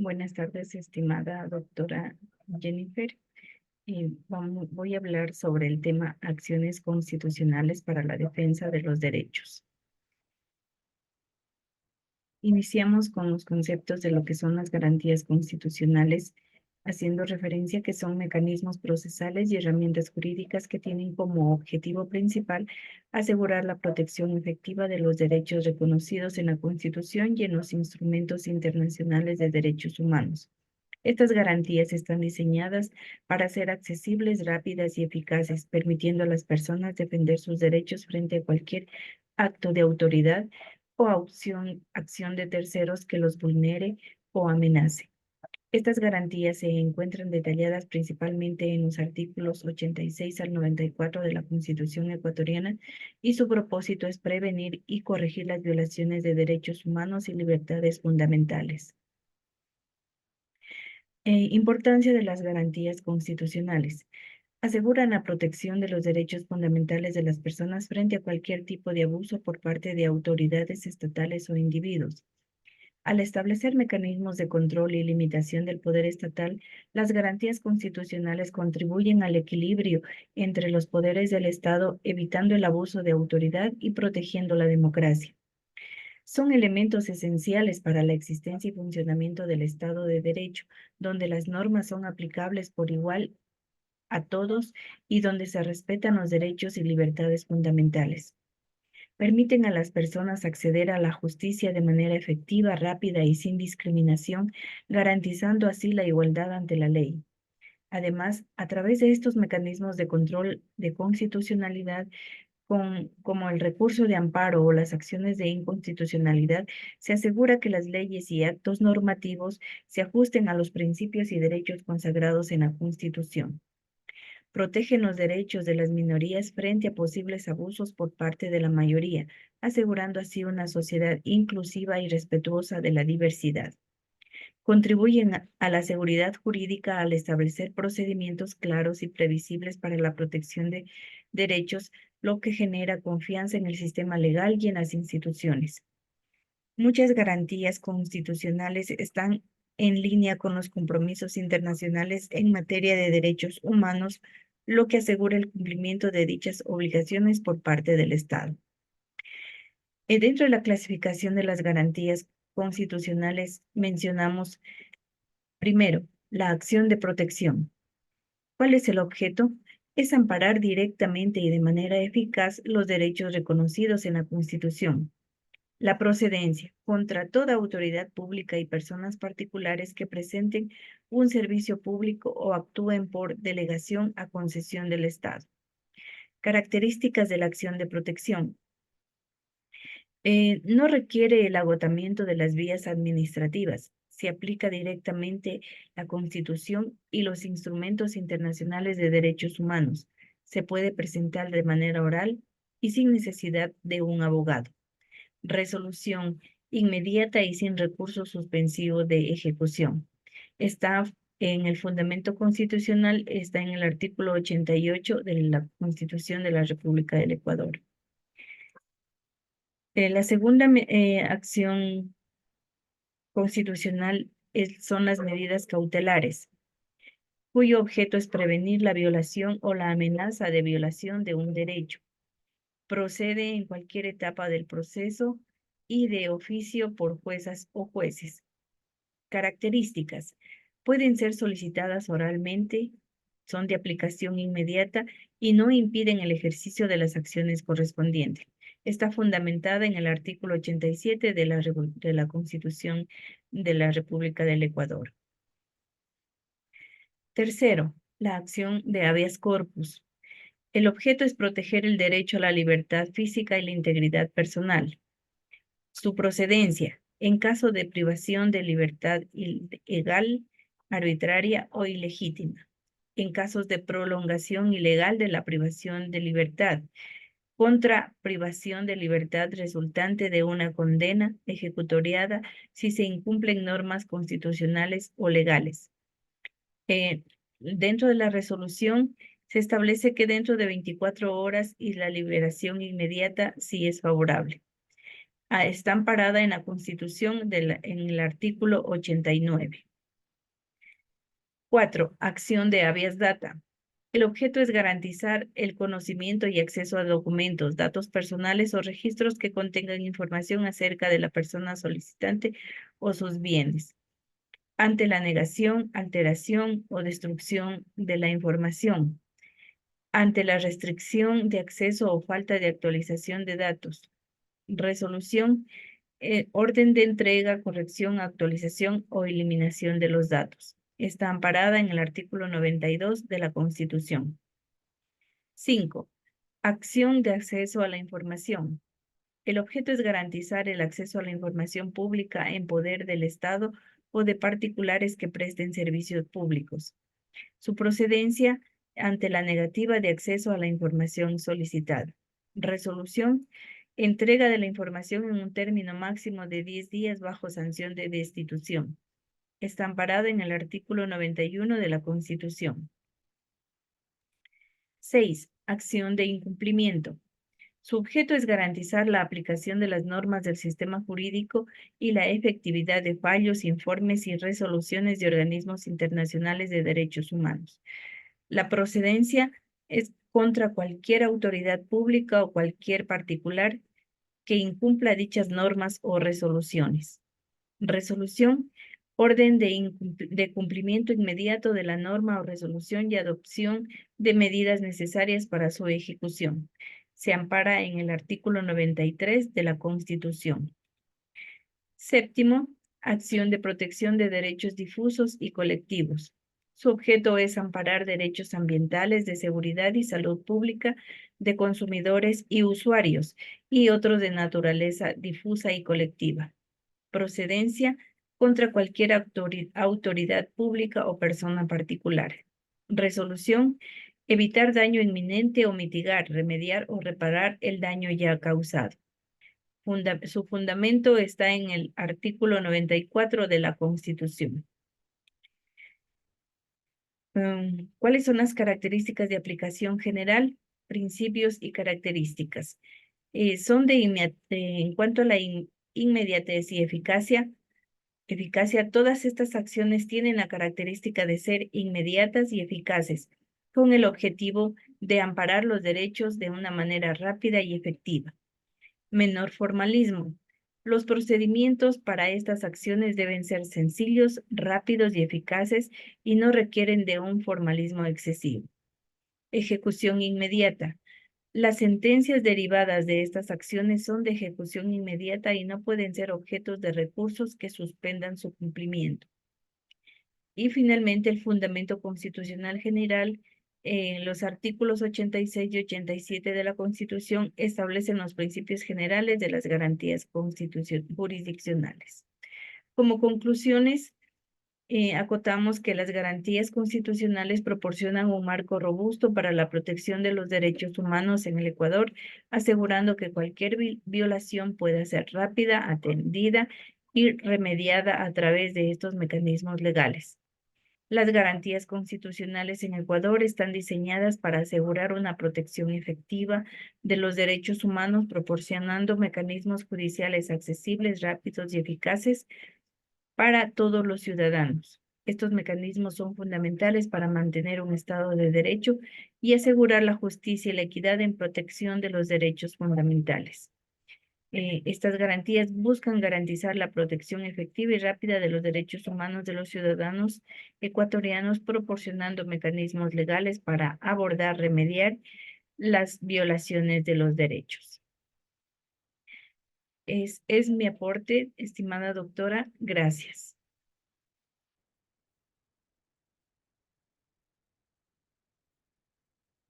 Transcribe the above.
Buenas tardes, estimada doctora Jennifer. Voy a hablar sobre el tema acciones constitucionales para la defensa de los derechos. Iniciamos con los conceptos de lo que son las garantías constitucionales, haciendo referencia a que son mecanismos procesales y herramientas jurídicas que tienen como objetivo principal asegurar la protección efectiva de los derechos reconocidos en la Constitución y en los instrumentos internacionales de derechos humanos. Estas garantías están diseñadas para ser accesibles, rápidas y eficaces, permitiendo a las personas defender sus derechos frente a cualquier acto de autoridad o acción de terceros que los vulnere o amenace. Estas garantías se encuentran detalladas principalmente en los artículos 86 al 94 de la Constitución ecuatoriana y su propósito es prevenir y corregir las violaciones de derechos humanos y libertades fundamentales. Importancia de las garantías constitucionales. Aseguran la protección de los derechos fundamentales de las personas frente a cualquier tipo de abuso por parte de autoridades estatales o individuos. Al establecer mecanismos de control y limitación del poder estatal, las garantías constitucionales contribuyen al equilibrio entre los poderes del Estado, evitando el abuso de autoridad y protegiendo la democracia. Son elementos esenciales para la existencia y funcionamiento del Estado de Derecho, donde las normas son aplicables por igual a todos y donde se respetan los derechos y libertades fundamentales. Permiten a las personas acceder a la justicia de manera efectiva, rápida y sin discriminación, garantizando así la igualdad ante la ley. Además, a través de estos mecanismos de control de constitucionalidad, como el recurso de amparo o las acciones de inconstitucionalidad, se asegura que las leyes y actos normativos se ajusten a los principios y derechos consagrados en la Constitución. Protegen los derechos de las minorías frente a posibles abusos por parte de la mayoría, asegurando así una sociedad inclusiva y respetuosa de la diversidad. Contribuyen a la seguridad jurídica al establecer procedimientos claros y previsibles para la protección de derechos, lo que genera confianza en el sistema legal y en las instituciones. Muchas garantías constitucionales están en línea con los compromisos internacionales en materia de derechos humanos, lo que asegura el cumplimiento de dichas obligaciones por parte del Estado. Dentro de la clasificación de las garantías constitucionales mencionamos primero la acción de protección. ¿Cuál es el objeto? Es amparar directamente y de manera eficaz los derechos reconocidos en la Constitución. La procedencia contra toda autoridad pública y personas particulares que presenten un servicio público o actúen por delegación a concesión del Estado. Características de la acción de protección. No requiere el agotamiento de las vías administrativas. Se aplica directamente la Constitución y los instrumentos internacionales de derechos humanos. Se puede presentar de manera oral y sin necesidad de un abogado. Resolución inmediata y sin recurso suspensivo de ejecución. Está en el fundamento constitucional, está en el artículo 88 de la Constitución de la República del Ecuador. La segunda acción constitucional son las medidas cautelares, cuyo objeto es prevenir la violación o la amenaza de violación de un derecho. Procede en cualquier etapa del proceso y de oficio por juezas o jueces. Características. Pueden ser solicitadas oralmente, son de aplicación inmediata y no impiden el ejercicio de las acciones correspondientes. Está fundamentada en el artículo 87 de la Constitución de la República del Ecuador. Tercero, la acción de habeas corpus. El objeto es proteger el derecho a la libertad física y la integridad personal. Su procedencia, en caso de privación de libertad ilegal, arbitraria o ilegítima. En casos de prolongación ilegal de la privación de libertad, contra privación de libertad resultante de una condena ejecutoriada si se incumplen normas constitucionales o legales. Dentro de la resolución se establece que dentro de 24 horas y la liberación inmediata si es favorable. Está amparada en la Constitución en el artículo 89. 4. Acción de habeas data. El objeto es garantizar el conocimiento y acceso a documentos, datos personales o registros que contengan información acerca de la persona solicitante o sus bienes, ante la negación, alteración o destrucción de la información, ante la restricción de acceso o falta de actualización de datos, resolución, orden de entrega, corrección, actualización o eliminación de los datos. Está amparada en el artículo 92 de la Constitución. 5. Acción de acceso a la información. El objeto es garantizar el acceso a la información pública en poder del Estado o de particulares que presten servicios públicos. Su procedencia ante la negativa de acceso a la información solicitada. Resolución. Entrega de la información en un término máximo de 10 días bajo sanción de destitución. Está amparada en el artículo 91 de la Constitución. 6. Acción de incumplimiento. Su objeto es garantizar la aplicación de las normas del sistema jurídico y la efectividad de fallos, informes y resoluciones de organismos internacionales de derechos humanos. La procedencia es contra cualquier autoridad pública o cualquier particular que incumpla dichas normas o resoluciones. Resolución, orden de cumplimiento inmediato de la norma o resolución y adopción de medidas necesarias para su ejecución. Se ampara en el artículo 93 de la Constitución. 7. Acción de protección de derechos difusos y colectivos. Su objeto es amparar derechos ambientales, de seguridad y salud pública de consumidores y usuarios y otros de naturaleza difusa y colectiva. Procedencia contra cualquier autoridad pública o persona particular. Resolución, evitar daño inminente o mitigar, remediar o reparar el daño ya causado. Su fundamento está en el artículo 94 de la Constitución. ¿Cuáles son las características de aplicación general? Principios y características. En cuanto a la inmediatez y eficacia, todas estas acciones tienen la característica de ser inmediatas y eficaces, con el objetivo de amparar los derechos de una manera rápida y efectiva. Menor formalismo. Los procedimientos para estas acciones deben ser sencillos, rápidos y eficaces y no requieren de un formalismo excesivo. Ejecución inmediata. Las sentencias derivadas de estas acciones son de ejecución inmediata y no pueden ser objetos de recursos que suspendan su cumplimiento. Y finalmente, el fundamento constitucional general, los artículos 86 y 87 de la Constitución establecen los principios generales de las garantías jurisdiccionales. Como conclusiones, acotamos que las garantías constitucionales proporcionan un marco robusto para la protección de los derechos humanos en el Ecuador, asegurando que cualquier violación pueda ser rápida, atendida y remediada a través de estos mecanismos legales. Las garantías constitucionales en Ecuador están diseñadas para asegurar una protección efectiva de los derechos humanos, proporcionando mecanismos judiciales accesibles, rápidos y eficaces para todos los ciudadanos. Estos mecanismos son fundamentales para mantener un Estado de Derecho y asegurar la justicia y la equidad en protección de los derechos fundamentales. Estas garantías buscan garantizar la protección efectiva y rápida de los derechos humanos de los ciudadanos ecuatorianos, proporcionando mecanismos legales para abordar, remediar las violaciones de los derechos. Es mi aporte, estimada doctora. Gracias.